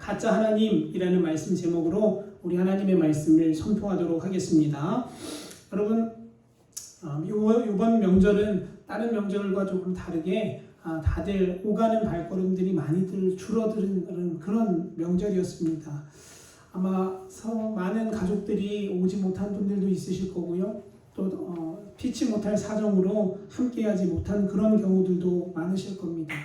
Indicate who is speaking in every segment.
Speaker 1: 가짜 하나님이라는 말씀 제목으로 우리 하나님의 말씀을 선포하도록 하겠습니다. 여러분, 이번 명절은 다른 명절과 조금 다르게 다들 오가는 발걸음들이 많이들 줄어드는 그런 명절이었습니다. 아마 많은 가족들이 오지 못한 분들도 있으실 거고요. 또 피치 못할 사정으로 함께하지 못한 그런 경우들도 많으실 겁니다.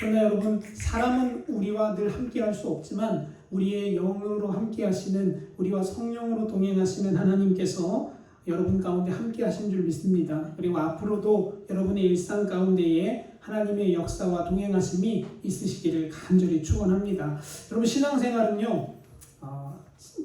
Speaker 1: 그러나 여러분, 사람은 우리와 늘 함께할 수 없지만 우리의 영으로 함께하시는, 우리와 성령으로 동행하시는 하나님께서 여러분 가운데 함께하신 줄 믿습니다. 그리고 앞으로도 여러분의 일상 가운데에 하나님의 역사와 동행하심이 있으시기를 간절히 축원합니다. 여러분, 신앙생활은요,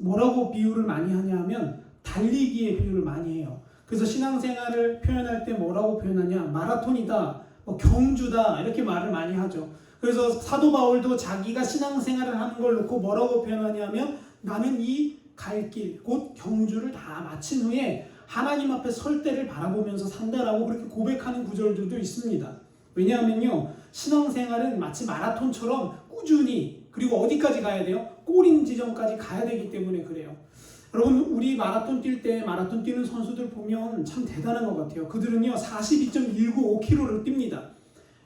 Speaker 1: 뭐라고 비유를 많이 하냐면 달리기의 비유를 많이 해요. 그래서 신앙생활을 표현할 때 뭐라고 표현하냐, 마라톤이다, 경주다, 이렇게 말을 많이 하죠. 그래서 사도 바울도 자기가 신앙생활을 하는 걸 놓고 뭐라고 표현하냐면, 나는 이 갈 길, 곧 경주를 다 마친 후에 하나님 앞에 설 때를 바라보면서 산다라고 그렇게 고백하는 구절들도 있습니다. 왜냐하면요, 신앙생활은 마치 마라톤처럼 꾸준히, 그리고 어디까지 가야 돼요? 골인 지점까지 가야 되기 때문에 그래요. 여러분, 우리 마라톤 뛸 때 마라톤 뛰는 선수들 보면 참 대단한 것 같아요. 그들은요 42.195km를 뜁니다.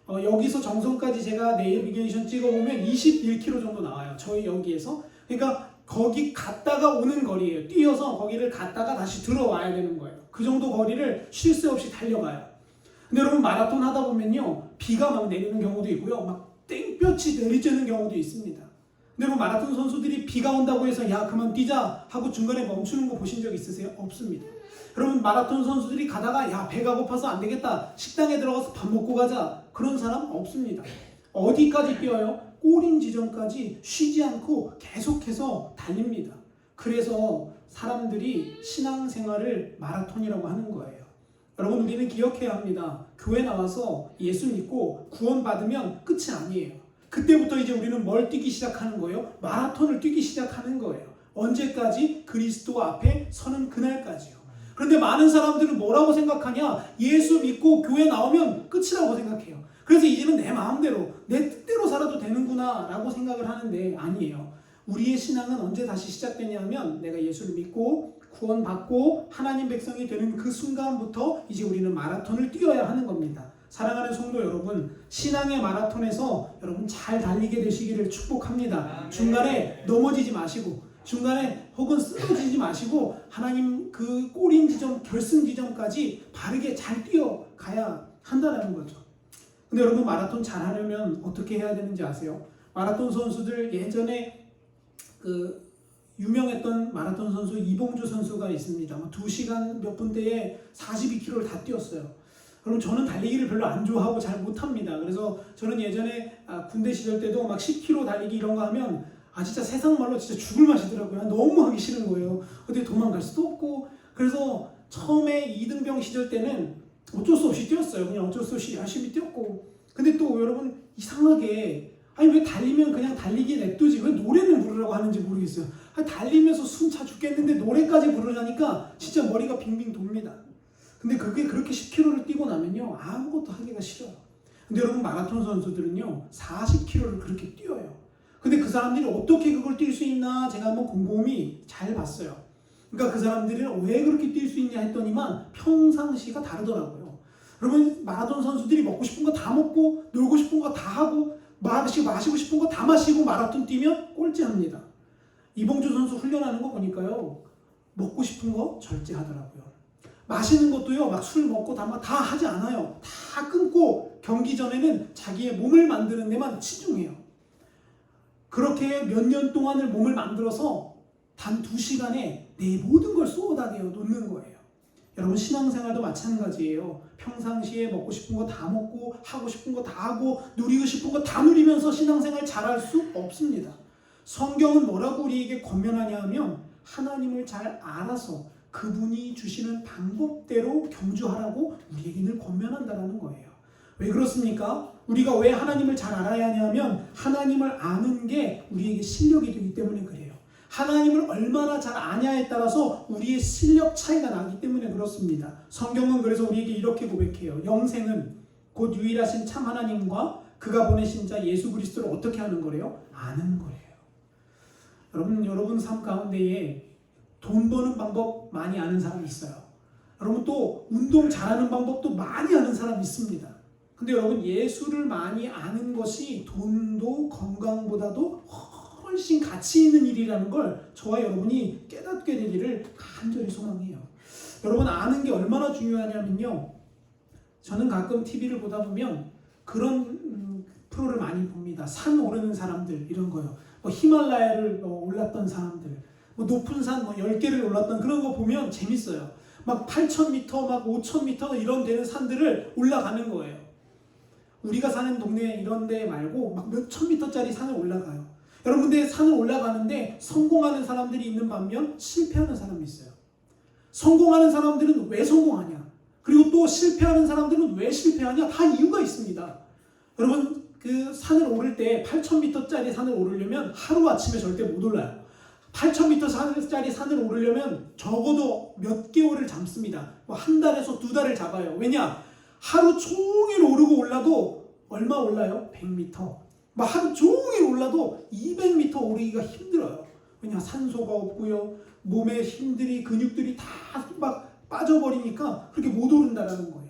Speaker 1: 여기서 정선까지 제가 내비게이션 찍어보면 21km 정도 나와요. 저희 여기에서. 그러니까 거기 갔다가 오는 거리예요. 뛰어서 거기를 갔다가 다시 들어와야 되는 거예요. 그 정도 거리를 쉴 새 없이 달려가요. 근데 여러분, 마라톤 하다 보면요 비가 막 내리는 경우도 있고요, 막 땡볕이 내리쬐는 경우도 있습니다. 근데 뭐 마라톤 선수들이 비가 온다고 해서 야 그만 뛰자 하고 중간에 멈추는 거 보신 적 있으세요? 없습니다. 여러분, 마라톤 선수들이 가다가 야 배가 고파서 안 되겠다, 식당에 들어가서 밥 먹고 가자, 그런 사람 없습니다. 어디까지 뛰어요? 골인 지점까지 쉬지 않고 계속해서 달립니다. 그래서 사람들이 신앙생활을 마라톤이라고 하는 거예요. 여러분, 우리는 기억해야 합니다. 교회 나와서 예수 믿고 구원받으면 끝이 아니에요. 그때부터 이제 우리는 뭘 뛰기 시작하는 거예요? 마라톤을 뛰기 시작하는 거예요. 언제까지? 그리스도 앞에 서는 그날까지요. 그런데 많은 사람들은 뭐라고 생각하냐? 예수 믿고 교회 나오면 끝이라고 생각해요. 그래서 이제는 내 마음대로, 내 뜻대로 살아도 되는구나 라고 생각을 하는데 아니에요. 우리의 신앙은 언제 다시 시작되냐면, 내가 예수를 믿고 구원받고 하나님 백성이 되는 그 순간부터 이제 우리는 마라톤을 뛰어야 하는 겁니다. 사랑하는 성도 여러분, 신앙의 마라톤에서 여러분 잘 달리게 되시기를 축복합니다. 중간에 넘어지지 마시고, 중간에 혹은 쓰러지지 마시고, 하나님 그 골인 지점, 결승 지점까지 바르게 잘 뛰어가야 한다는 거죠. 근데 여러분, 마라톤 잘하려면 어떻게 해야 되는지 아세요? 마라톤 선수들, 예전에 그 유명했던 마라톤 선수 이봉주 선수가 있습니다. 2시간 몇 분대에 42km를 다 뛰었어요. 그럼 저는 달리기를 별로 안 좋아하고 잘 못합니다. 그래서 저는 예전에 군대 시절 때도 막 10km 달리기 이런 거 하면 진짜 세상 말로 진짜 죽을 맛이더라고요. 너무 하기 싫은 거예요. 어디 도망갈 수도 없고. 그래서 처음에 이등병 시절 때는 어쩔 수 없이 뛰었어요. 그냥 어쩔 수 없이 열심히 뛰었고. 근데 또 여러분, 이상하게 왜 달리면 그냥 달리기 냅두지 왜 노래는 부르라고 하는지 모르겠어요. 달리면서 숨 차 죽겠는데 노래까지 부르라니까 진짜 머리가 빙빙 돕니다. 근데 그게 그렇게 10km를 뛰고 나면요 아무것도 하기가 싫어요. 근데 여러분, 마라톤 선수들은요 40km를 그렇게 뛰어요. 근데 그 사람들이 어떻게 그걸 뛸 수 있나 제가 한번 곰곰이 잘 봤어요. 그러니까 그 사람들은 왜 그렇게 뛸 수 있냐 했더니만 평상시가 다르더라고요. 여러분, 마라톤 선수들이 먹고 싶은 거 다 먹고 놀고 싶은 거 다 하고 마시고 싶은 거 다 마시고 마라톤 뛰면 꼴찌합니다. 이봉주 선수 훈련하는 거 보니까요 먹고 싶은 거 절제하더라고요. 마시는 것도요 막 술 먹고 다 하지 않아요. 다 끊고 경기 전에는 자기의 몸을 만드는 데만 치중해요. 그렇게 몇 년 동안을 몸을 만들어서 단 2시간에 내 모든 걸 쏟아내어 놓는 거예요. 여러분, 신앙생활도 마찬가지예요. 평상시에 먹고 싶은 거 다 먹고 하고 싶은 거 다 하고 누리고 싶은 거 다 누리면서 신앙생활 잘할 수 없습니다. 성경은 뭐라고 우리에게 권면하냐 하면, 하나님을 잘 알아서 그분이 주시는 방법대로 경주하라고 우리에게 늘 권면한다는 거예요. 왜 그렇습니까? 우리가 왜 하나님을 잘 알아야 하냐면, 하나님을 아는 게 우리에게 실력이 되기 때문에 그래요. 하나님을 얼마나 잘 아냐에 따라서 우리의 실력 차이가 나기 때문에 그렇습니다. 성경은 그래서 우리에게 이렇게 고백해요. 영생은 곧 유일하신 참 하나님과 그가 보내신 자 예수 그리스도를 어떻게 하는 거래요? 아는 거래요. 여러분 삶 가운데에 돈 버는 방법 많이 아는 사람이 있어요. 여러분 또 운동 잘하는 방법도 많이 아는 사람이 있습니다. 근데 여러분 예수를 많이 아는 것이 돈도 건강보다도 훨씬 가치 있는 일이라는 걸 저와 여러분이 깨닫게 되기를 간절히 소망해요. 여러분 아는 게 얼마나 중요하냐면요. 저는 가끔 TV를 보다 보면 그런 프로를 많이 봅니다. 산 오르는 사람들 이런 거요. 뭐 히말라야를 올랐던 사람들, 뭐 높은 산 10개를 올랐던 그런 거 보면 재밌어요. 막 8,000m, 막 5,000m 이런 되는 산들을 올라가는 거예요. 우리가 사는 동네 이런 데 말고 막 몇천 미터짜리 산을 올라가요. 여러분 근데 산을 올라가는데 성공하는 사람들이 있는 반면 실패하는 사람이 있어요. 성공하는 사람들은 왜 성공하냐? 그리고 또 실패하는 사람들은 왜 실패하냐? 다 이유가 있습니다. 여러분 그 산을 오를 때 8,000m짜리 산을 오르려면 하루아침에 절대 못 올라요. 8,000m짜리 산을 오르려면 적어도 몇 개월을 잡습니다. 뭐 한 달에서 2달을 잡아요. 왜냐? 하루 종일 오르고 올라도 얼마 올라요? 100m. 막 하루 종일 올라도 200m 오르기가 힘들어요. 왜냐? 산소가 없고요. 몸의 힘들이 근육들이 다 막 빠져버리니까 그렇게 못 오른다라는 거예요.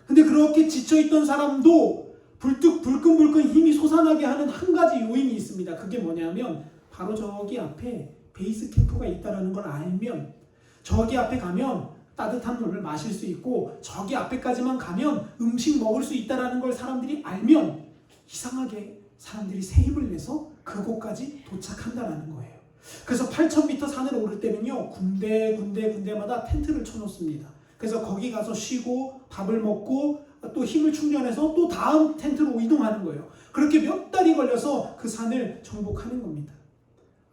Speaker 1: 근데 그렇게 지쳐있던 사람도 불끈불끈 힘이 솟아나게 하는 한 가지 요인이 있습니다. 그게 뭐냐면 바로 저기 앞에 베이스 캠프가 있다는 걸 알면 저기 앞에 가면 따뜻한 물을 마실 수 있고 저기 앞에까지만 가면 음식 먹을 수 있다는 걸 사람들이 알면 이상하게 사람들이 새 힘을 내서 그곳까지 도착한다는 거예요. 그래서 8,000m 산을 오를 때는요 군데마다 텐트를 쳐놓습니다. 그래서 거기 가서 쉬고 밥을 먹고 또 힘을 충전해서 또 다음 텐트로 이동하는 거예요. 그렇게 몇 달이 걸려서 그 산을 정복하는 겁니다.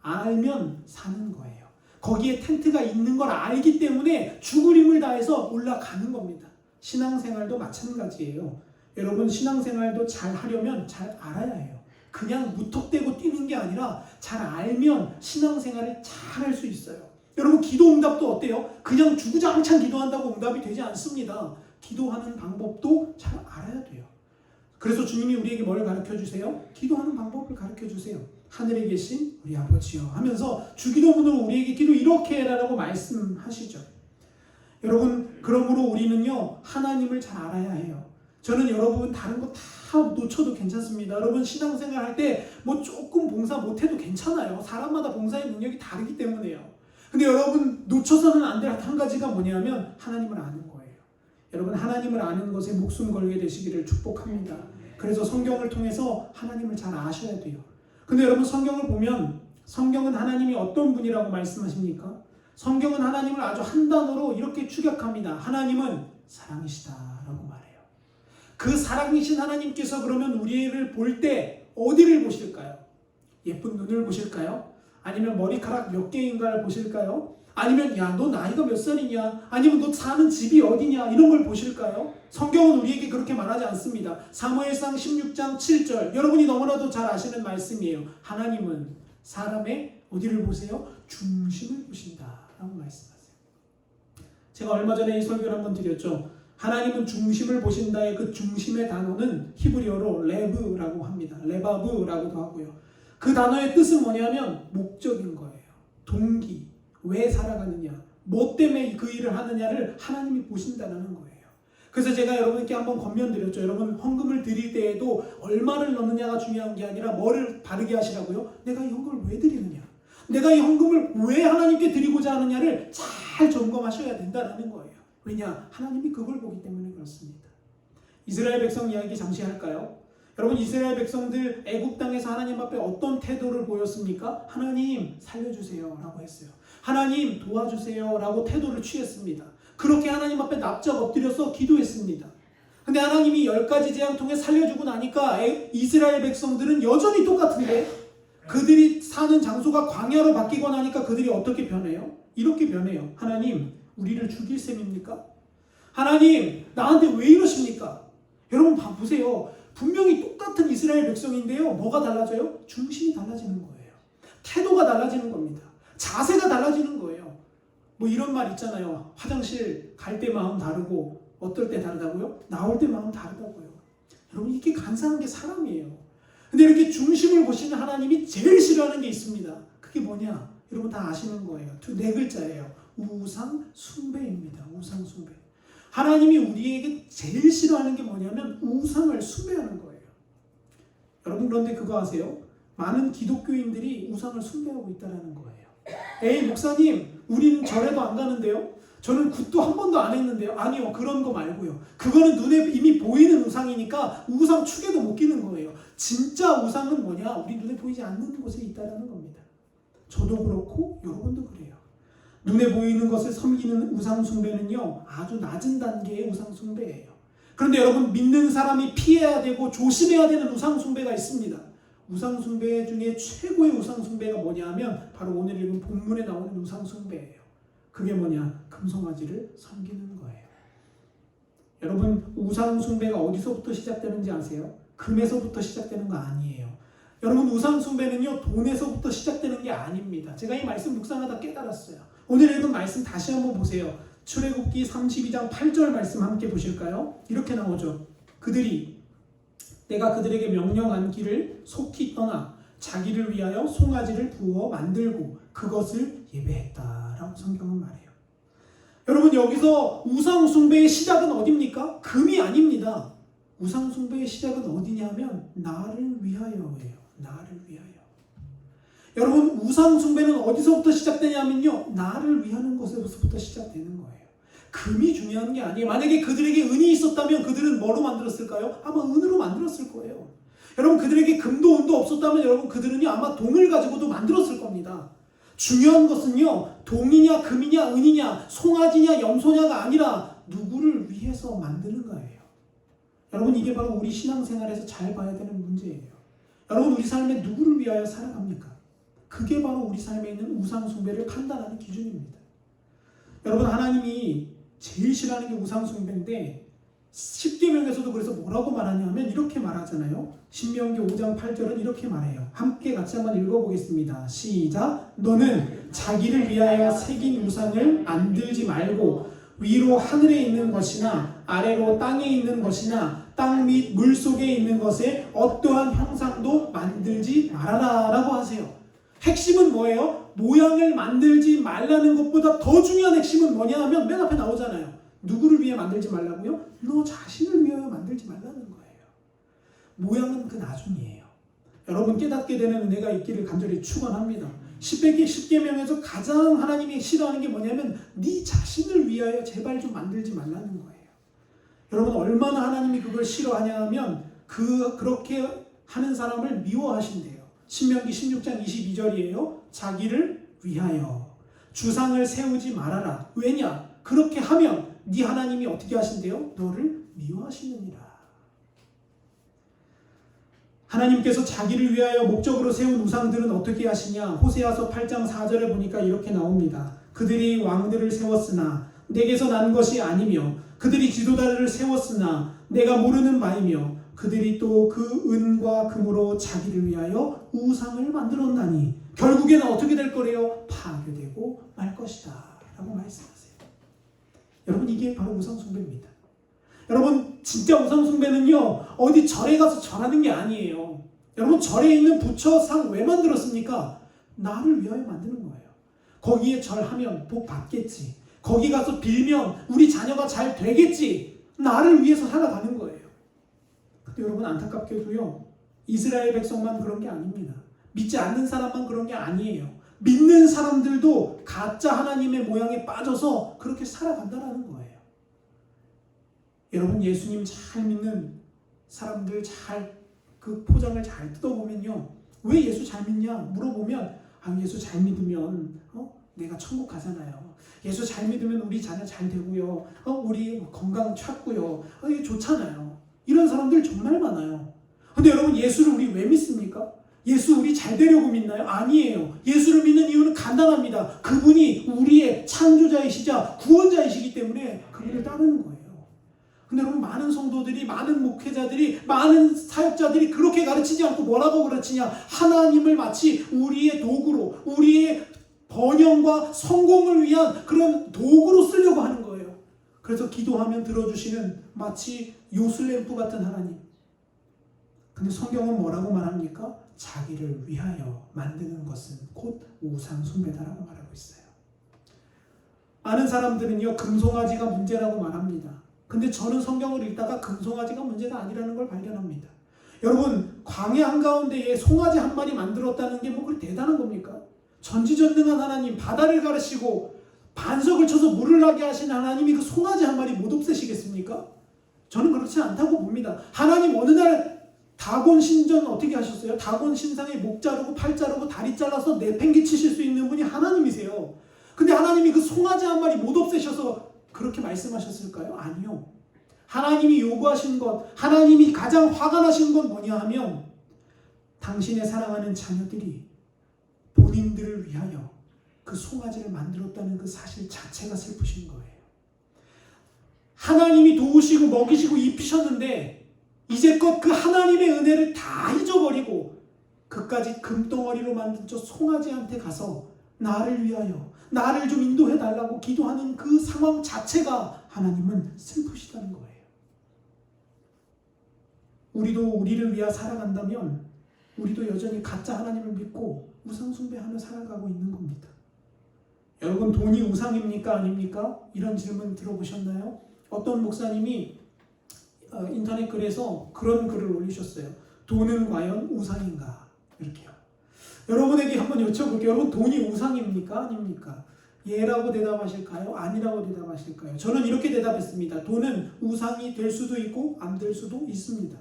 Speaker 1: 알면 사는 거예요. 거기에 텐트가 있는 걸 알기 때문에 죽을 힘을 다해서 올라가는 겁니다. 신앙생활도 마찬가지예요. 여러분 신앙생활도 잘 하려면 잘 알아야 해요. 그냥 무턱대고 뛰는 게 아니라 잘 알면 신앙생활을 잘 할 수 있어요. 여러분 기도 응답도 어때요? 그냥 주구장창 기도한다고 응답이 되지 않습니다. 기도하는 방법도 잘 알아야 돼요. 그래서 주님이 우리에게 뭘 가르쳐 주세요? 기도하는 방법을 가르쳐 주세요. 하늘에 계신 우리 아버지여 하면서 주기도문으로 우리에게 기도 이렇게 해라라고 말씀하시죠. 여러분 그러므로 우리는요 하나님을 잘 알아야 해요. 저는 여러분 다른 거 다 놓쳐도 괜찮습니다. 여러분 신앙생활 할 때 뭐 조금 봉사 못해도 괜찮아요. 사람마다 봉사의 능력이 다르기 때문에요. 근데 여러분 놓쳐서는 안 될 한 가지가 뭐냐면 하나님을 아는 거예요. 여러분 하나님을 아는 것에 목숨 걸게 되시기를 축복합니다. 그래서 성경을 통해서 하나님을 잘 아셔야 돼요. 근데 여러분 성경을 보면 성경은 하나님이 어떤 분이라고 말씀하십니까? 성경은 하나님을 아주 한 단어로 이렇게 축약합니다. 하나님은 사랑이시다라고 말해요. 그 사랑이신 하나님께서 그러면 우리를 볼 때 어디를 보실까요? 예쁜 눈을 보실까요? 아니면 머리카락 몇 개인가를 보실까요? 아니면 야 너 나이가 몇 살이냐? 아니면 너 사는 집이 어디냐? 이런 걸 보실까요? 성경은 우리에게 그렇게 말하지 않습니다. 사무엘상 16장 7절 여러분이 너무나도 잘 아시는 말씀이에요. 하나님은 사람의 어디를 보세요? 중심을 보신다라고 말씀하세요. 제가 얼마 전에 이 설교를 한번 드렸죠. 하나님은 중심을 보신다의 그 중심의 단어는 히브리어로 레브라고 합니다. 레바브라고도 하고요. 그 단어의 뜻은 뭐냐면 목적인 거예요. 동기, 왜 살아가느냐, 뭐 때문에 그 일을 하느냐를 하나님이 보신다는 거예요. 그래서 제가 여러분께 한번 권면드렸죠. 여러분 헌금을 드릴 때에도 얼마를 넣느냐가 중요한 게 아니라 뭐를 바르게 하시라고요? 내가 이 헌금을 왜 드리느냐, 내가 이 헌금을 왜 하나님께 드리고자 하느냐를 잘 점검하셔야 된다는 거예요. 왜냐? 하나님이 그걸 보기 때문에 그렇습니다. 이스라엘 백성 이야기 잠시 할까요? 여러분 이스라엘 백성들 애굽 땅에서 하나님 앞에 어떤 태도를 보였습니까? 하나님 살려주세요 라고 했어요. 하나님 도와주세요 라고 태도를 취했습니다. 그렇게 하나님 앞에 납작 엎드려서 기도했습니다. 근데 하나님이 10가지 재앙 통해 살려주고 나니까 이스라엘 백성들은 여전히 똑같은데 그들이 사는 장소가 광야로 바뀌고 나니까 그들이 어떻게 변해요? 이렇게 변해요. 하나님 우리를 죽일 셈입니까? 하나님 나한테 왜 이러십니까? 여러분 보세요. 분명히 똑같은 이스라엘 백성인데요. 뭐가 달라져요? 중심이 달라지는 거예요. 태도가 달라지는 겁니다. 자세가 달라지는 거예요. 뭐 이런 말 있잖아요. 화장실 갈 때 마음 다르고 어떨 때 다르다고요? 나올 때 마음 다르다고요. 여러분 이게 간사한 게 사람이에요. 근데 이렇게 중심을 보시는 하나님이 제일 싫어하는 게 있습니다. 그게 뭐냐? 여러분 다 아시는 거예요. 네 글자예요. 우상 숭배입니다. 우상 숭배. 하나님이 우리에게 제일 싫어하는 게 뭐냐면 우상을 숭배하는 거예요. 여러분 그런데 그거 아세요? 많은 기독교인들이 우상을 숭배하고 있다는 거예요. 에이 목사님, 우리는 절에도 안 가는데요? 저는 굿도 한 번도 안 했는데요? 아니요, 그런 거 말고요. 그거는 눈에 이미 보이는 우상이니까 우상 축에도 못 끼는 거예요. 진짜 우상은 뭐냐? 우리 눈에 보이지 않는 곳에 있다는 겁니다. 저도 그렇고 여러분도 그래요. 눈에 보이는 것을 섬기는 우상 숭배는요, 아주 낮은 단계의 우상 숭배예요. 그런데 여러분, 믿는 사람이 피해야 되고 조심해야 되는 우상 숭배가 있습니다. 우상 숭배 중에 최고의 우상 숭배가 뭐냐 하면 바로 오늘 읽은 본문에 나오는 우상 숭배예요. 그게 뭐냐? 금송아지를 섬기는 거예요. 여러분, 우상 숭배가 어디서부터 시작되는지 아세요? 금에서부터 시작되는 거 아니에요. 여러분, 우상 숭배는요, 돈에서부터 시작되는 게 아닙니다. 제가 이 말씀 묵상하다 깨달았어요. 오늘 읽은 말씀 다시 한번 보세요. 출애굽기 32장 8절 말씀 함께 보실까요? 이렇게 나오죠. 내가 그들에게 명령한 길을 속히 떠나 자기를 위하여 송아지를 부어 만들고 그것을 예배했다라고 성경은 말해요. 여러분, 여기서 우상 숭배의 시작은 어디입니까? 금이 아닙니다. 우상 숭배의 시작은 어디냐면 나를 위하여예요. 나를 위하여. 여러분, 우상 숭배는 어디서부터 시작되냐면요, 나를 위하는 것에서부터 시작되는 거예요. 금이 중요한 게 아니에요. 만약에 그들에게 은이 있었다면 그들은 뭐로 만들었을까요? 아마 은으로 만들었을 거예요. 여러분, 그들에게 금도 은도 없었다면 여러분 그들은요 아마 동을 가지고도 만들었을 겁니다. 중요한 것은요, 동이냐 금이냐 은이냐 송아지냐 염소냐가 아니라 누구를 위해서 만드는 거예요. 여러분, 이게 바로 우리 신앙생활에서 잘 봐야 되는 문제예요. 여러분, 우리 삶에 누구를 위하여 살아갑니까? 그게 바로 우리 삶에 있는 우상 숭배를 판단하는 기준입니다. 여러분, 하나님이 제일 싫어하는 게 우상 숭배인데 10계명에서도 그래서 뭐라고 말하냐면 이렇게 말하잖아요. 신명기 5장 8절은 이렇게 말해요. 함께 같이 한번 읽어보겠습니다. 시작. 너는 자기를 위하여 새긴 우상을 만들지 말고 위로 하늘에 있는 것이나 아래로 땅에 있는 것이나 땅 및 물 속에 있는 것에 어떠한 형상도 만들지 말아라 라고 하세요. 핵심은 뭐예요? 모양을 만들지 말라는 것보다 더 중요한 핵심은 뭐냐 하면 맨 앞에 나오잖아요. 누구를 위해 만들지 말라고요? 너 자신을 위하여 만들지 말라는 거예요. 모양은 그 나중이에요. 여러분, 깨닫게 되는 은혜가 있기를 간절히 축원합니다. 10계명에서 가장 하나님이 싫어하는 게 뭐냐면 네 자신을 위하여 제발 좀 만들지 말라는 거예요. 여러분, 얼마나 하나님이 그걸 싫어하냐 하면 그렇게 하는 사람을 미워하신대요. 신명기 16장 22절이에요. 자기를 위하여 주상을 세우지 말아라. 왜냐? 그렇게 하면 네 하나님이 어떻게 하신대요? 너를 미워하시느니라. 하나님께서 자기를 위하여 목적으로 세운 우상들은 어떻게 하시냐? 호세아서 8장 4절에 보니까 이렇게 나옵니다. 그들이 왕들을 세웠으나 내게서 난 것이 아니며 그들이 지도자들을 세웠으나 내가 모르는 바이며 그들이 또 그 은과 금으로 자기를 위하여 우상을 만들었나니 결국에는 어떻게 될 거래요? 파괴되고 말 것이다 라고 말씀하세요. 여러분, 이게 바로 우상 숭배입니다. 여러분, 진짜 우상 숭배는요 어디 절에 가서 절하는 게 아니에요. 여러분, 절에 있는 부처상 왜 만들었습니까? 나를 위하여 만드는 거예요. 거기에 절하면 복 받겠지, 거기 가서 빌면 우리 자녀가 잘 되겠지, 나를 위해서 살아가는 거예요. 근데 여러분, 안타깝게도요 이스라엘 백성만 그런 게 아닙니다. 믿지 않는 사람만 그런 게 아니에요. 믿는 사람들도 가짜 하나님의 모양에 빠져서 그렇게 살아간다는 거예요. 여러분, 예수님 잘 믿는 사람들 그 포장을 잘 뜯어보면요, 왜 예수 잘 믿냐 물어보면 예수 잘 믿으면 내가 천국 가잖아요. 예수 잘 믿으면 우리 자녀 잘 되고요. 우리 건강 찾고요. 이게 좋잖아요. 이런 사람들 정말 많아요. 근데 여러분, 예수를 우리 왜 믿습니까? 예수 우리 잘 되려고 믿나요? 아니에요. 예수를 믿는 이유는 간단합니다. 그분이 우리의 창조자이시자 구원자이시기 때문에 그분을 따르는 거예요. 근데 여러분, 많은 성도들이, 많은 목회자들이, 많은 사역자들이 그렇게 가르치지 않고 뭐라고 가르치냐? 하나님을 마치 우리의 도구로, 우리의 번영과 성공을 위한 그런 도구로 쓰려고 하는 거예요. 그래서 기도하면 들어주시는 마치 요술램프 같은 하나님. 근데 성경은 뭐라고 말합니까? 자기를 위하여 만드는 것은 곧 우상 숭배다라고 말하고 있어요. 많은 사람들은요, 금송아지가 문제라고 말합니다. 근데 저는 성경을 읽다가 금송아지가 문제가 아니라는 걸 발견합니다. 여러분, 광야 한가운데에 송아지 한 마리 만들었다는 게 뭐 그렇게 대단한 겁니까? 전지전능한 하나님, 바다를 가르시고 반석을 쳐서 물을 나게 하신 하나님이 그 송아지 한 마리 못 없애시겠습니까? 저는 그렇지 않다고 봅니다. 하나님 어느 날 다곤 신전 어떻게 하셨어요? 다곤 신상에 목 자르고 팔 자르고 다리 잘라서 내팽개치실 수 있는 분이 하나님이세요. 근데 하나님이 그 송아지 한 마리 못 없애셔서 그렇게 말씀하셨을까요? 아니요. 하나님이 요구하신 것, 하나님이 가장 화가 나신 건 뭐냐 하면 당신의 사랑하는 자녀들이 본인들을 위하여 그 송아지를 만들었다는 그 사실 자체가 슬프신 거예요. 하나님이 도우시고 먹이시고 입히셨는데 이제껏 그 하나님의 은혜를 다 잊어버리고 그까지 금덩어리로 만든 저 송아지한테 가서 나를 위하여 나를 좀 인도해달라고 기도하는 그 상황 자체가 하나님은 슬프시다는 거예요. 우리도 우리를 위하여 살아간다면 우리도 여전히 가짜 하나님을 믿고 우상 숭배하며 살아가고 있는 겁니다. 여러분, 돈이 우상입니까? 아닙니까? 이런 질문 들어보셨나요? 어떤 목사님이 인터넷 글에서 그런 글을 올리셨어요. 돈은 과연 우상인가? 이렇게요. 여러분에게 한번 여쭤볼게요. 여러분, 돈이 우상입니까? 아닙니까? 예라고 대답하실까요? 아니라고 대답하실까요? 저는 이렇게 대답했습니다. 돈은 우상이 될 수도 있고 안 될 수도 있습니다.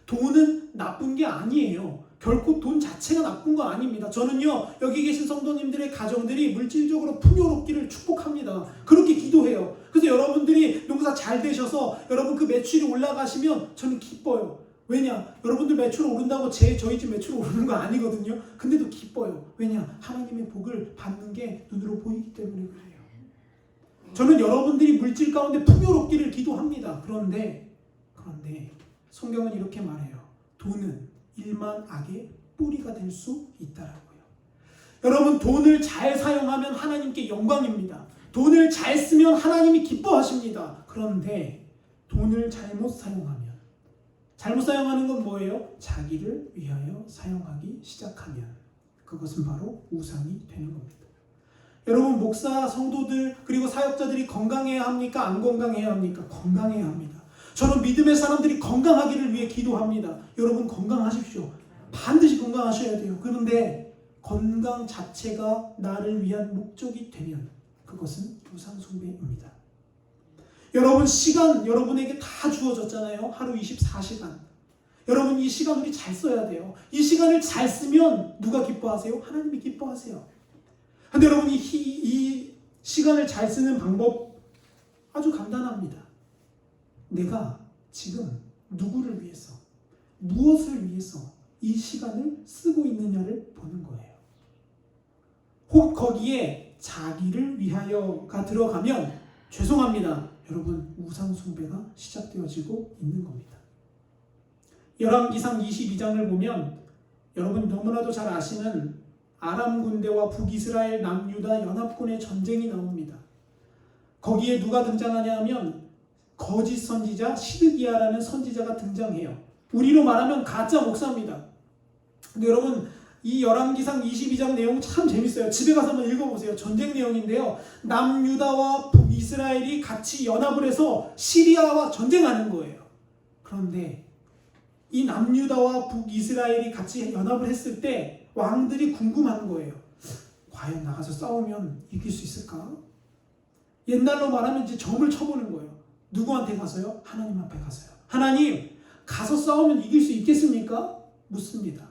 Speaker 1: 돈은 나쁜 게 아니에요. 결코 돈 자체가 나쁜 거 아닙니다. 저는요, 여기 계신 성도님들의 가정들이 물질적으로 풍요롭기를 축복합니다. 그렇게 기도해요. 그래서 여러분들이 농사 잘 되셔서 여러분 그 매출이 올라가시면 저는 기뻐요. 왜냐? 여러분들 매출 오른다고 저희 집 매출 오르는 거 아니거든요. 근데도 기뻐요. 왜냐? 하나님의 복을 받는 게 눈으로 보이기 때문에 그래요. 저는 여러분들이 물질 가운데 풍요롭기를 기도합니다. 그런데 성경은 이렇게 말해요. 돈은 일만 악의 뿌리가 될 수 있다라고요. 여러분, 돈을 잘 사용하면 하나님께 영광입니다. 돈을 잘 쓰면 하나님이 기뻐하십니다. 그런데 돈을 잘못 사용하는 건 뭐예요? 자기를 위하여 사용하기 시작하면 그것은 바로 우상이 되는 겁니다. 여러분, 목사, 성도들 그리고 사역자들이 건강해야 합니까? 안 건강해야 합니까? 건강해야 합니다. 저는 믿음의 사람들이 건강하기를 위해 기도합니다. 여러분, 건강하십시오. 반드시 건강하셔야 돼요. 그런데 건강 자체가 나를 위한 목적이 되면 그것은 우상 숭배입니다. 여러분, 시간 여러분에게 다 주어졌잖아요. 하루 24시간. 여러분, 이 시간 우리 잘 써야 돼요. 이 시간을 잘 쓰면 누가 기뻐하세요? 하나님이 기뻐하세요. 근데 여러분, 이 시간을 잘 쓰는 방법 아주 간단합니다. 내가 지금 누구를 위해서, 무엇을 위해서 이 시간을 쓰고 있느냐를 보는 거예요. 혹 거기에 자기를 위하여가 들어가면 죄송합니다. 여러분, 우상 숭배가 시작되어지고 있는 겁니다. 열왕기상 22장을 보면 여러분 너무나도 잘 아시는 아람 군대와 북이스라엘 남유다 연합군의 전쟁이 나옵니다. 거기에 누가 등장하냐 하면 거짓 선지자 시드기야라는 선지자가 등장해요. 우리로 말하면 가짜 목사입니다. 근데 여러분, 이 열왕기상 22장 내용 참 재밌어요. 집에 가서 한번 읽어보세요. 전쟁 내용인데요. 남유다와 북이스라엘이 같이 연합을 해서 시리아와 전쟁하는 거예요. 그런데 이 남유다와 북이스라엘이 같이 연합을 했을 때 왕들이 궁금한 거예요. 과연 나가서 싸우면 이길 수 있을까? 옛날로 말하면 이제 점을 쳐보는 거예요. 누구한테 가서요? 하나님 앞에 가서요. 하나님, 가서 싸우면 이길 수 있겠습니까? 묻습니다.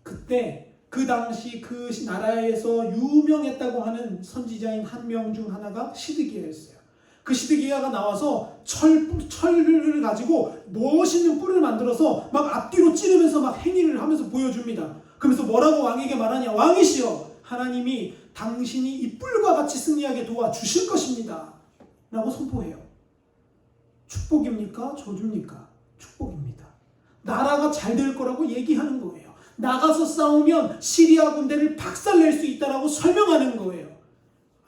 Speaker 1: 그때 그 당시 그 나라에서 유명했다고 하는 선지자인 한 명 중 하나가 시드기야였어요. 그 시드기야가 나와서 철을 가지고 멋있는 뿔을 만들어서 막 앞뒤로 찌르면서 막 행위를 하면서 보여줍니다. 그러면서 뭐라고 왕에게 말하냐? 왕이시여, 하나님이 당신이 이 뿔과 같이 승리하게 도와주실 것입니다 라고 선포해요. 축복입니까? 저주입니까? 축복입니다. 나라가 잘 될 거라고 얘기하는 거예요. 나가서 싸우면 시리아 군대를 박살낼 수 있다라고 설명하는 거예요.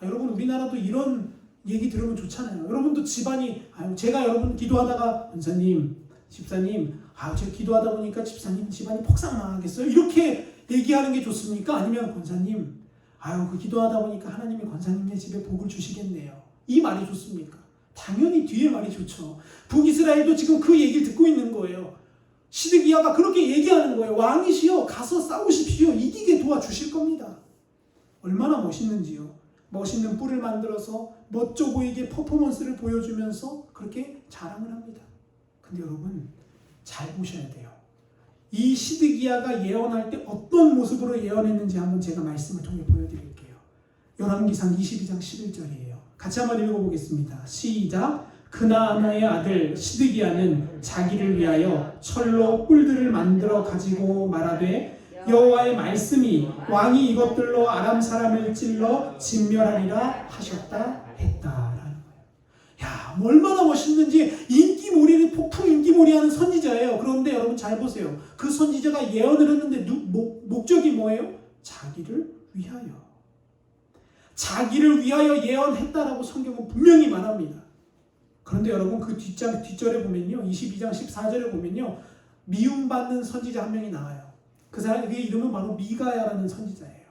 Speaker 1: 여러분, 우리나라도 이런 얘기 들으면 좋잖아요. 여러분도 집안이, 제가 여러분 기도하다가 원사님, 집사님, 제가 기도하다 보니까 집사님 집안이 폭삭 망하겠어요? 이렇게 얘기하는 게 좋습니까? 아니면 권사님, 그 기도하다 보니까 하나님이 권사님네 집에 복을 주시겠네요. 이 말이 좋습니까? 당연히 뒤에 말이 좋죠. 북이스라엘도 지금 그 얘기를 듣고 있는 거예요. 시드기야가 그렇게 얘기하는 거예요. 왕이시여 가서 싸우십시오. 이기게 도와주실 겁니다. 얼마나 멋있는지요. 멋있는 뿔을 만들어서 멋져 보이게 퍼포먼스를 보여주면서 그렇게 자랑을 합니다. 근데 여러분 잘 보셔야 돼요. 이 시드기야가 예언할 때 어떤 모습으로 예언했는지 한번 제가 말씀을 통해 보여드릴게요. 열왕기상 22장 11절이에요. 같이 한번 읽어보겠습니다. 시작. 그나아나의 아들 시드기야는 자기를 위하여 철로 뿔들을 만들어 가지고 말하되 여호와의 말씀이 왕이 이것들로 아람 사람을 찔러 진멸하리라 하셨다 했다라는 거예요. 얼마나 멋있는지 인기몰이를 폭풍 인기몰이하는 선지자예요. 그런데 여러분 잘 보세요. 그 선지자가 예언을 했는데 목적이 뭐예요? 자기를 위하여. 자기를 위하여 예언했다라고 성경은 분명히 말합니다. 그런데 여러분 그 뒷절에 보면요. 22장 14절에 보면요. 미움받는 선지자 한 명이 나와요. 그 사람의 이름은 바로 미가야라는 선지자예요.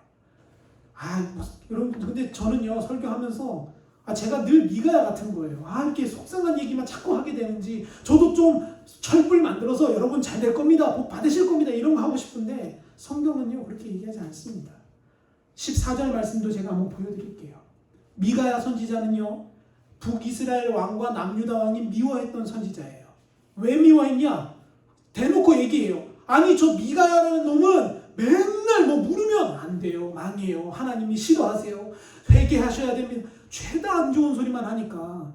Speaker 1: 여러분 근데 저는요 설교하면서 제가 늘 미가야 같은 거예요. 이렇게 속상한 얘기만 자꾸 하게 되는지 저도 좀 철불 만들어서 여러분 잘 될 겁니다. 복 받으실 겁니다. 이런 거 하고 싶은데 성경은요 그렇게 얘기하지 않습니다. 14절 말씀도 제가 한번 보여드릴게요. 미가야 선지자는요 북이스라엘 왕과 남유다 왕이 미워했던 선지자예요. 왜 미워했냐? 대놓고 얘기해요. 저 미가야라는 놈은 맨날 물으면 안 돼요. 망해요. 하나님이 싫어하세요. 회개하셔야 됩니다. 죄다 안 좋은 소리만 하니까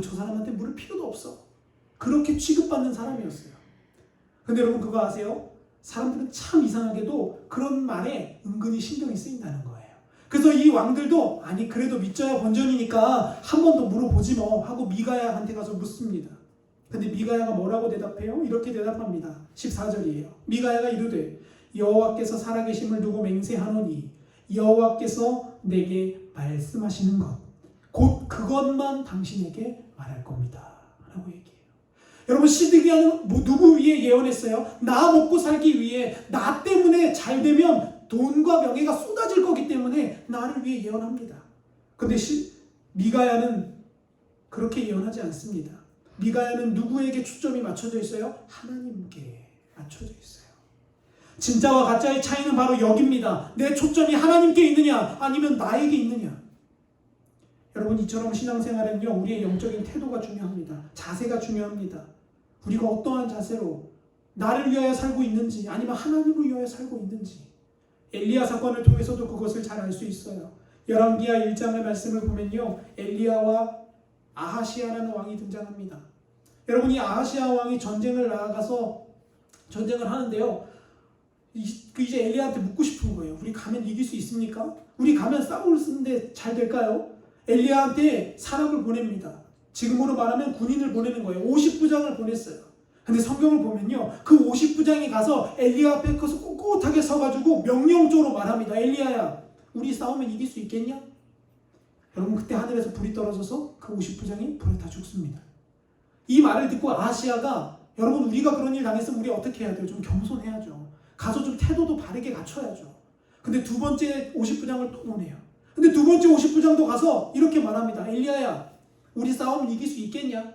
Speaker 1: 저 사람한테 물을 필요도 없어. 그렇게 취급받는 사람이었어요. 근데 여러분 그거 아세요? 사람들은 참 이상하게도 그런 말에 은근히 신경이 쓰인다는 거예요. 그래서 이 왕들도 그래도 믿져야 본전이니까 한 번 더 물어보지 뭐 하고 미가야한테 가서 묻습니다. 근데 미가야가 뭐라고 대답해요? 이렇게 대답합니다. 14절이에요. 미가야가 이르되 여호와께서 살아계심을 두고 맹세하노니 여호와께서 내게 말씀하시는 것 곧 그것만 당신에게 말할 겁니다. 라고 얘기해요. 여러분 시드기야는 누구 위해 예언했어요? 나 먹고 살기 위해 나 때문에 잘 되면 돈과 명예가 쏟아질 거기 때문에 나를 위해 예언합니다. 근데 미가야는 그렇게 예언하지 않습니다. 미가야는 누구에게 초점이 맞춰져 있어요? 하나님께 맞춰져 있어요. 진짜와 가짜의 차이는 바로 여기입니다. 내 초점이 하나님께 있느냐 아니면 나에게 있느냐. 여러분 이처럼 신앙생활은요 우리의 영적인 태도가 중요합니다. 자세가 중요합니다. 우리가 어떠한 자세로 나를 위하여 살고 있는지 아니면 하나님을 위하여 살고 있는지 엘리야 사건을 통해서도 그것을 잘 알 수 있어요. 열왕기하 1장의 말씀을 보면요 엘리야와 아하시아라는 왕이 등장합니다. 여러분 이 아하시아 왕이 전쟁을 나가서 전쟁을 하는데요. 이제 엘리야한테 묻고 싶은 거예요. 우리 가면 이길 수 있습니까? 우리 가면 싸우는데 잘 될까요? 엘리야한테 사람을 보냅니다. 지금으로 말하면 군인을 보내는 거예요. 50부장을 보냈어요. 근데 성경을 보면요. 그 50부장이 가서 엘리야 앞에 가서 꼿꼿하게 서가지고 명령적으로 말합니다. 엘리야야, 우리 싸우면 이길 수 있겠냐? 여러분 그때 하늘에서 불이 떨어져서 그 50부장이 불에 다 죽습니다. 이 말을 듣고 아하시아가 여러분 우리가 그런 일 당했으면 우리 어떻게 해야 돼요? 좀 겸손해야죠. 가서 좀 태도도 바르게 갖춰야죠. 근데 두 번째 50부장을 또 보내요. 근데 두 번째 50부장도 가서 이렇게 말합니다. 엘리야야, 우리 싸우면 이길 수 있겠냐?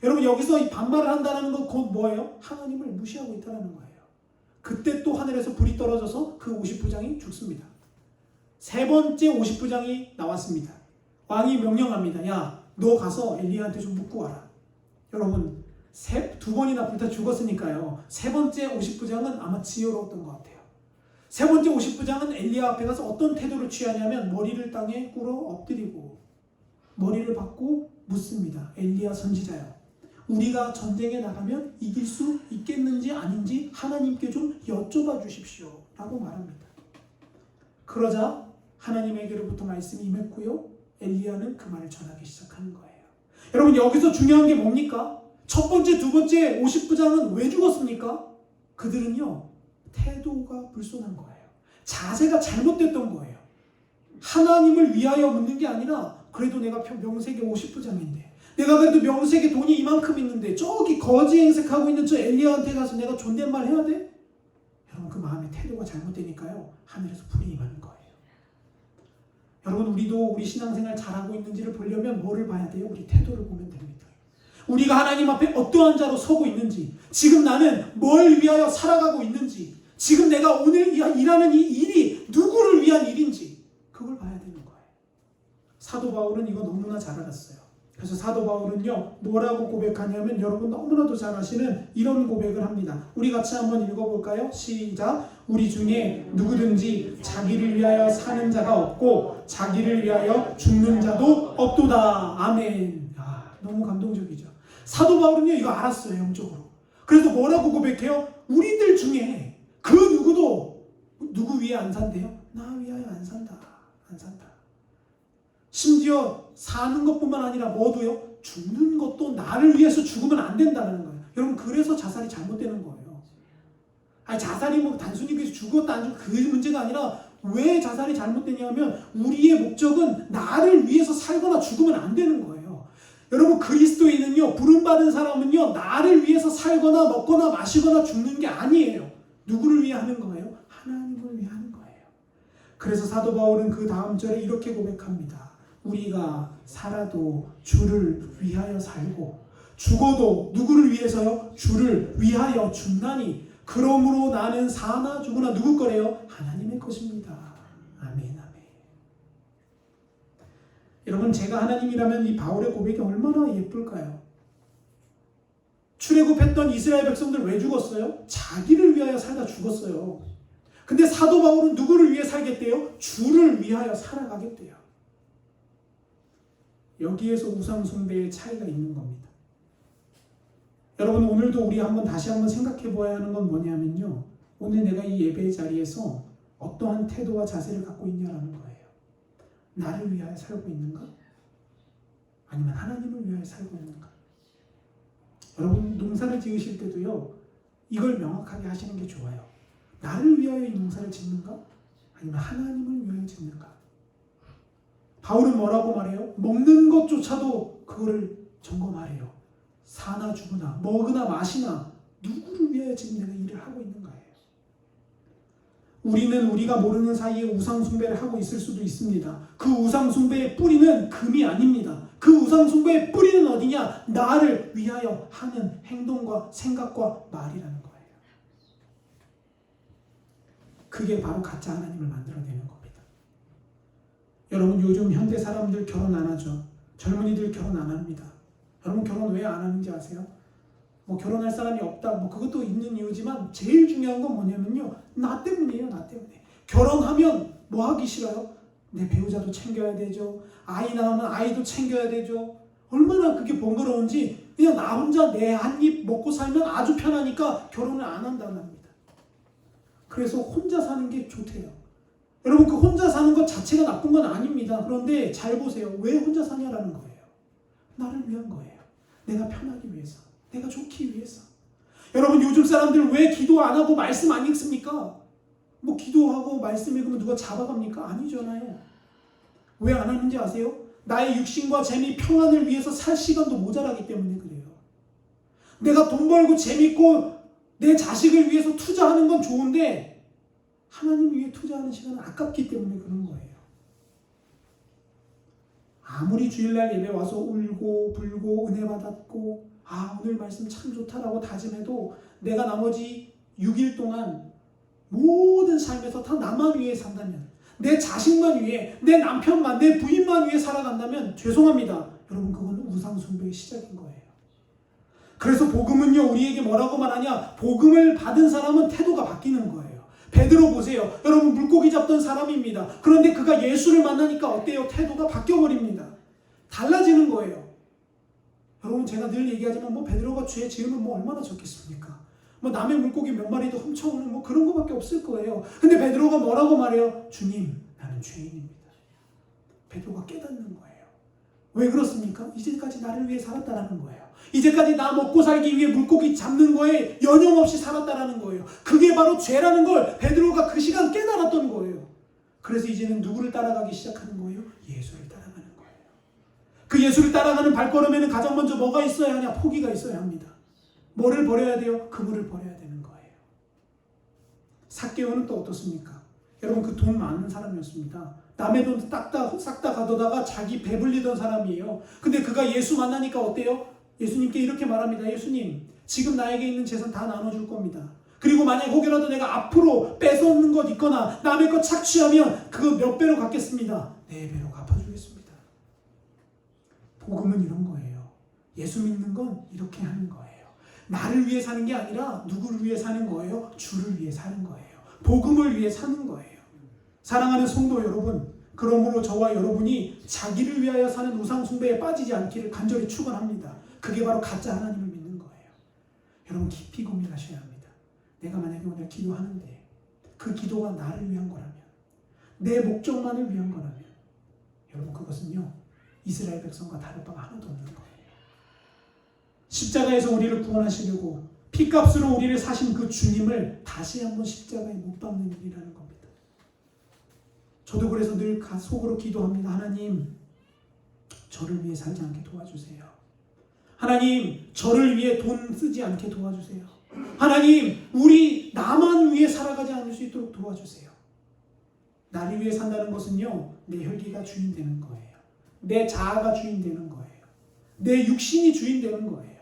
Speaker 1: 여러분 여기서 이 반말을 한다는 건 곧 뭐예요? 하나님을 무시하고 있다는 거예요. 그때 또 하늘에서 불이 떨어져서 그 50부장이 죽습니다. 세 번째 50부장이 나왔습니다. 왕이 명령합니다. 야, 너 가서 엘리야한테 좀 묻고 와라. 여러분 두 번이나 불타 죽었으니까요. 세 번째 50부장은 아마 지혜로웠던 것 같아요. 세 번째 50부장은 엘리야 앞에 가서 어떤 태도를 취하냐면 머리를 땅에 꿇어 엎드리고 머리를 받고 묻습니다. 엘리야 선지자요, 우리가 전쟁에 나가면 이길 수 있겠는지 아닌지 하나님께 좀 여쭤봐 주십시오 라고 말합니다. 그러자 하나님에게로부터 말씀이 임했고요. 엘리야는 그 말을 전하기 시작하는 거예요. 여러분 여기서 중요한 게 뭡니까? 첫 번째, 두 번째 50부장은 왜 죽었습니까? 그들은요 태도가 불손한 거예요. 자세가 잘못됐던 거예요. 하나님을 위하여 묻는 게 아니라 그래도 내가 명색의 50부장인데 내가 그래도 명색에 돈이 이만큼 있는데 저기 거지 행색하고 있는 저 엘리야한테 가서 내가 존댓말 해야 돼? 여러분 그 마음의 태도가 잘못되니까요. 하늘에서 불이 임하는 거예요. 여러분 우리도 우리 신앙생활 잘하고 있는지를 보려면 뭐를 봐야 돼요? 우리 태도를 보면 됩니다. 우리가 하나님 앞에 어떠한 자로 서고 있는지, 지금 나는 뭘 위하여 살아가고 있는지, 지금 내가 오늘 일하는 이 일이 누구를 위한 일인지 그걸 봐야 되는 거예요. 사도 바울은 이거 너무나 잘 알았어요. 그래서 사도 바울은요 뭐라고 고백하냐면 여러분 너무나도 잘 아시는 이런 고백을 합니다. 우리 같이 한번 읽어볼까요? 시작. 우리 중에 누구든지 자기를 위하여 사는 자가 없고 자기를 위하여 죽는 자도 없도다. 아멘. 너무 감동적이죠. 사도 바울은요 이거 알았어요. 영적으로. 그래서 뭐라고 고백해요? 우리들 중에 그 누구도 누구 위에 안 산대요? 나 위하여 안 산다. 안 산다. 심지어 사는 것뿐만 아니라 뭐도요? 죽는 것도 나를 위해서 죽으면 안 된다는 거예요. 여러분 그래서 자살이 잘못되는 거예요. 아니 자살이 뭐 단순히 그래서 죽었다 안 죽었다 그 문제가 아니라 왜 자살이 잘못되냐면 우리의 목적은 나를 위해서 살거나 죽으면 안 되는 거예요. 여러분 그리스도인은요 부름받은 사람은요 나를 위해서 살거나 먹거나 마시거나 죽는 게 아니에요. 누구를 위해 하는 거예요? 하나님을 위해 하는 거예요. 그래서 사도 바울은 그 다음 절에 이렇게 고백합니다. 우리가 살아도 주를 위하여 살고 죽어도 누구를 위해서요? 주를 위하여 죽나니 그러므로 나는 사나 죽으나 누구 거래요? 하나님의 것입니다. 아멘 아멘. 여러분 제가 하나님이라면 이 바울의 고백이 얼마나 예쁠까요? 출애굽했던 이스라엘 백성들 왜 죽었어요? 자기를 위하여 살다 죽었어요. 근데 사도 바울은 누구를 위해 살겠대요? 주를 위하여 살아가겠대요. 여기에서 우상 숭배의 차이가 있는 겁니다. 여러분 오늘도 우리 다시 한번 생각해 보아야 하는 건 뭐냐면요. 오늘 내가 이 예배의 자리에서 어떠한 태도와 자세를 갖고 있냐라는 거예요. 나를 위하여 살고 있는가? 아니면 하나님을 위하여 살고 있는가? 여러분 농사를 지으실 때도요. 이걸 명확하게 하시는 게 좋아요. 나를 위하여 이 농사를 짓는가? 아니면 하나님을 위하여 짓는가? 바울은 뭐라고 말해요? 먹는 것조차도 그거를 점검하래요. 사나 죽으나 먹으나 마시나 누구를 위하여 지금 내가 일을 하고 있는 거예요. 우리는 우리가 모르는 사이에 우상 숭배를 하고 있을 수도 있습니다. 그 우상 숭배의 뿌리는 금이 아닙니다. 그 우상 숭배의 뿌리는 어디냐? 나를 위하여 하는 행동과 생각과 말이라는 거예요. 그게 바로 가짜 하나님을 만들어내는 겁니다. 여러분 요즘 현대 사람들 결혼 안 하죠. 젊은이들 결혼 안 합니다. 여러분 결혼 왜 안 하는지 아세요? 뭐 결혼할 사람이 없다 뭐 그것도 있는 이유지만 제일 중요한 건 뭐냐면요. 나 때문이에요. 나 때문에. 결혼하면 뭐 하기 싫어요? 내 배우자도 챙겨야 되죠. 아이 낳으면 아이도 챙겨야 되죠. 얼마나 그게 번거로운지 그냥 나 혼자 내 한 입 먹고 살면 아주 편하니까 결혼을 안 한다는 겁니다. 그래서 혼자 사는 게 좋대요. 여러분 그 혼자 사는 것 자체가 나쁜 건 아닙니다. 그런데 잘 보세요. 왜 혼자 사냐라는 거예요. 나를 위한 거예요. 내가 편하기 위해서. 내가 좋기 위해서. 여러분 요즘 사람들 왜 기도 안 하고 말씀 안 읽습니까? 뭐 기도하고 말씀 읽으면 누가 잡아갑니까? 아니잖아요. 왜 안 하는지 아세요? 나의 육신과 재미 평안을 위해서 살 시간도 모자라기 때문에 그래요. 내가 돈 벌고 재밌고 내 자식을 위해서 투자하는 건 좋은데 하나님 위해 투자하는 시간은 아깝기 때문에 그런 거예요. 아무리 주일날 예배 와서 울고 불고 은혜 받았고 오늘 말씀 참 좋다라고 다짐해도 내가 나머지 6일 동안 모든 삶에서 다 나만 위해 산다면 내 자식만 위해 내 남편만 내 부인만 위해 살아간다면 죄송합니다. 여러분 그건 우상 숭배의 시작인 거예요. 그래서 복음은요 우리에게 뭐라고 말하냐? 복음을 받은 사람은 태도가 바뀌는 거예요. 베드로 보세요. 여러분 물고기 잡던 사람입니다. 그런데 그가 예수를 만나니까 어때요? 태도가 바뀌어버립니다. 달라지는 거예요. 여러분 제가 늘 얘기하지만 뭐 베드로가 죄 지으면 뭐 얼마나 좋겠습니까? 뭐 남의 물고기 몇 마리도 훔쳐오는 뭐 그런 거밖에 없을 거예요. 근데 베드로가 뭐라고 말해요? 주님 나는 죄인입니다. 베드로가 깨닫는 거예요. 왜 그렇습니까? 이제까지 나를 위해 살았다라는 거예요. 이제까지 나 먹고 살기 위해 물고기 잡는 거에 연연없이 살았다라는 거예요. 그게 바로 죄라는 걸 베드로가 그 시간 깨달았던 거예요. 그래서 이제는 누구를 따라가기 시작하는 거예요? 예수를 따라가는 거예요. 그 예수를 따라가는 발걸음에는 가장 먼저 뭐가 있어야 하냐? 포기가 있어야 합니다. 뭐를 버려야 돼요? 그물을 버려야 되는 거예요. 삭개오는 또 어떻습니까? 여러분 그 돈 많은 사람이었습니다. 남의 돈 싹 다 가져다가 자기 배불리던 사람이에요. 근데 그가 예수 만나니까 어때요? 예수님께 이렇게 말합니다. 예수님, 지금 나에게 있는 재산 다 나눠줄 겁니다. 그리고 만약 혹여라도 내가 앞으로 뺏어오는 것 있거나 남의 것 착취하면 그거 몇 배로 갚겠습니다. 4배로 갚아주겠습니다. 복음은 이런 거예요. 예수 믿는 건 이렇게 하는 거예요. 나를 위해 사는 게 아니라 누구를 위해 사는 거예요? 주를 위해 사는 거예요. 복음을 위해 사는 거예요. 사랑하는 성도 여러분, 그러므로 저와 여러분이 자기를 위하여 사는 우상 숭배에 빠지지 않기를 간절히 축원합니다. 그게 바로 가짜 하나님을 믿는 거예요. 여러분 깊이 고민하셔야 합니다. 내가 만약에 오늘 기도하는데 그 기도가 나를 위한 거라면, 내 목적만을 위한 거라면, 여러분 그것은요 이스라엘 백성과 다를 바가 하나도 없는 거예요. 십자가에서 우리를 구원하시려고 피값으로 우리를 사신 그 주님을 다시 한번 십자가에 못 박는 일이라는 겁니다. 저도 그래서 늘 속으로 기도합니다. 하나님, 저를 위해 살지 않게 도와주세요. 하나님, 저를 위해 돈 쓰지 않게 도와주세요. 하나님, 우리 나만 위해 살아가지 않을 수 있도록 도와주세요. 나를 위해 산다는 것은요, 내 혈기가 주인 되는 거예요. 내 자아가 주인 되는 거예요. 내 육신이 주인 되는 거예요.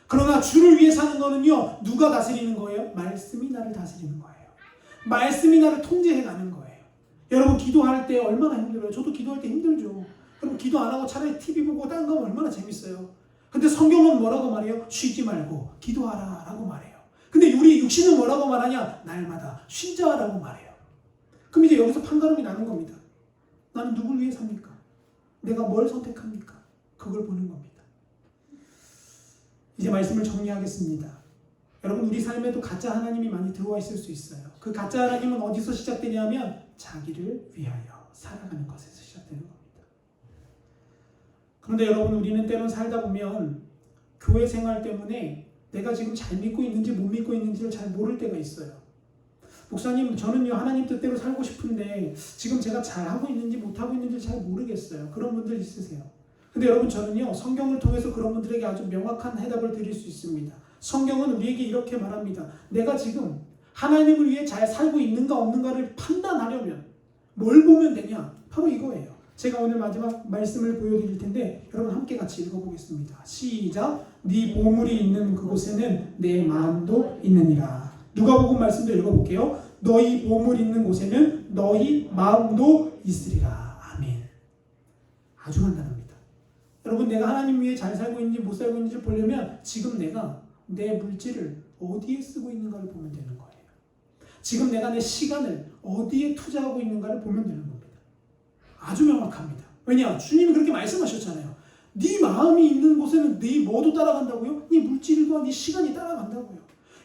Speaker 1: 그러나 주를 위해 사는 거는요, 누가 다스리는 거예요? 말씀이 나를 다스리는 거예요. 말씀이 나를 통제해 가는 거예요. 여러분 기도할 때 얼마나 힘들어요? 저도 기도할 때 힘들죠. 여러분 기도 안 하고 차라리 TV 보고 딴 거 하면 얼마나 재밌어요. 근데 성경은 뭐라고 말해요? 쉬지 말고 기도하라 라고 말해요. 근데 우리 육신은 뭐라고 말하냐? 날마다 쉬자라고 말해요. 그럼 이제 여기서 판가름이 나는 겁니다. 나는 누굴 위해 삽니까? 내가 뭘 선택합니까? 그걸 보는 겁니다. 이제 말씀을 정리하겠습니다. 여러분 우리 삶에도 가짜 하나님이 많이 들어와 있을 수 있어요. 그 가짜 하나님은 어디서 시작되냐면 자기를 위하여 살아가는 것에서 시작되는 겁니다. 그런데 여러분 우리는 때론 살다 보면 교회 생활 때문에 내가 지금 잘 믿고 있는지 못 믿고 있는지를 잘 모를 때가 있어요. 목사님, 저는요 하나님 뜻대로 살고 싶은데 지금 제가 잘하고 있는지 못하고 있는지 잘 모르겠어요. 그런 분들 있으세요. 근데 여러분 저는요 성경을 통해서 그런 분들에게 아주 명확한 해답을 드릴 수 있습니다. 성경은 우리에게 이렇게 말합니다. 내가 지금 하나님을 위해 잘 살고 있는가 없는가를 판단하려면 뭘 보면 되냐? 바로 이거예요. 제가 오늘 마지막 말씀을 보여드릴 텐데 여러분 함께 같이 읽어보겠습니다. 시작! 네 보물이 있는 그곳에는 내 마음도 있느니라. 누가복음 말씀도 읽어볼게요. 너희 보물 있는 곳에는 너희 마음도 있으리라. 아멘. 아주 간단합니다. 여러분 내가 하나님 위해 잘 살고 있는지 못 살고 있는지 보려면 지금 내가 내 물질을 어디에 쓰고 있는가를 보면 되는 거예요. 지금 내가 내 시간을 어디에 투자하고 있는가를 보면 되는 겁니다. 아주 명확합니다. 왜냐? 주님이 그렇게 말씀하셨잖아요. 네 마음이 있는 곳에는 네 뭐도 따라간다고요? 네 물질과 네 시간이 따라간다고요.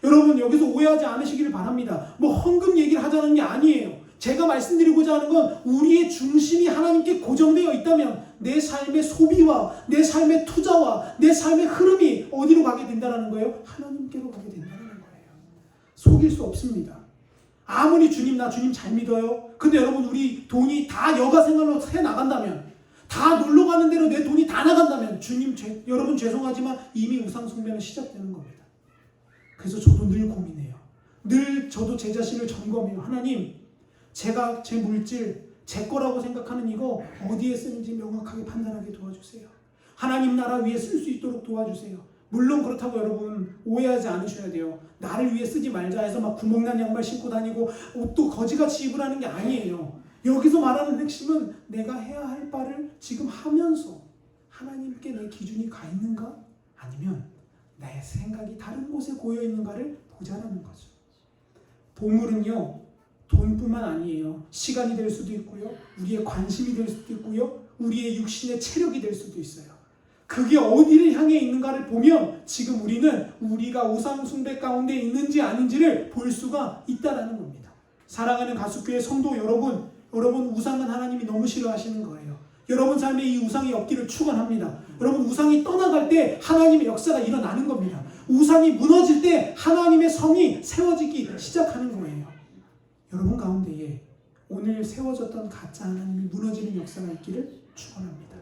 Speaker 1: 여러분 여기서 오해하지 않으시기를 바랍니다. 뭐 헌금 얘기를 하자는 게 아니에요. 제가 말씀드리고자 하는 건 우리의 중심이 하나님께 고정되어 있다면 내 삶의 소비와 내 삶의 투자와 내 삶의 흐름이 어디로 가게 된다는 거예요? 하나님께로 가게 된다는 거예요. 속일 수 없습니다. 아무리 주님 나 주님 잘 믿어요. 근데 여러분 우리 돈이 다 여가 생활로 새 나간다면, 다 놀러 가는 대로 내 돈이 다 나간다면 주님 여러분 죄송하지만 이미 우상 숭배는 시작되는 겁니다. 그래서 저도 늘 고민해요. 늘 저도 제 자신을 점검해요. 하나님, 제가 제 물질, 제 거라고 생각하는 이거 어디에 쓰는지 명확하게 판단하게 도와주세요. 하나님 나라 위해 쓸 수 있도록 도와주세요. 물론 그렇다고 여러분 오해하지 않으셔야 돼요. 나를 위해 쓰지 말자 해서 막 구멍난 양말 신고 다니고 옷도 거지같이 입으라는 게 아니에요. 여기서 말하는 핵심은 내가 해야 할 바를 지금 하면서 하나님께 내 기준이 가 있는가? 아니면 내 생각이 다른 곳에 고여 있는가를 보자라는 거죠. 보물은요 돈뿐만 아니에요. 시간이 될 수도 있고요, 우리의 관심이 될 수도 있고요, 우리의 육신의 체력이 될 수도 있어요. 그게 어디를 향해 있는가를 보면 지금 우리는 우리가 우상 숭배 가운데 있는지 아닌지를 볼 수가 있다라는 겁니다. 사랑하는 가수교회 성도 여러분, 여러분 우상은 하나님이 너무 싫어하시는 거예요. 여러분 삶에 이 우상이 없기를 축원합니다. 여러분 우상이 떠나갈 때 하나님의 역사가 일어나는 겁니다. 우상이 무너질 때 하나님의 성이 세워지기 시작하는 거예요. 여러분 가운데에 오늘 세워졌던 가짜 하나님이 무너지는 역사가 있기를 축원합니다.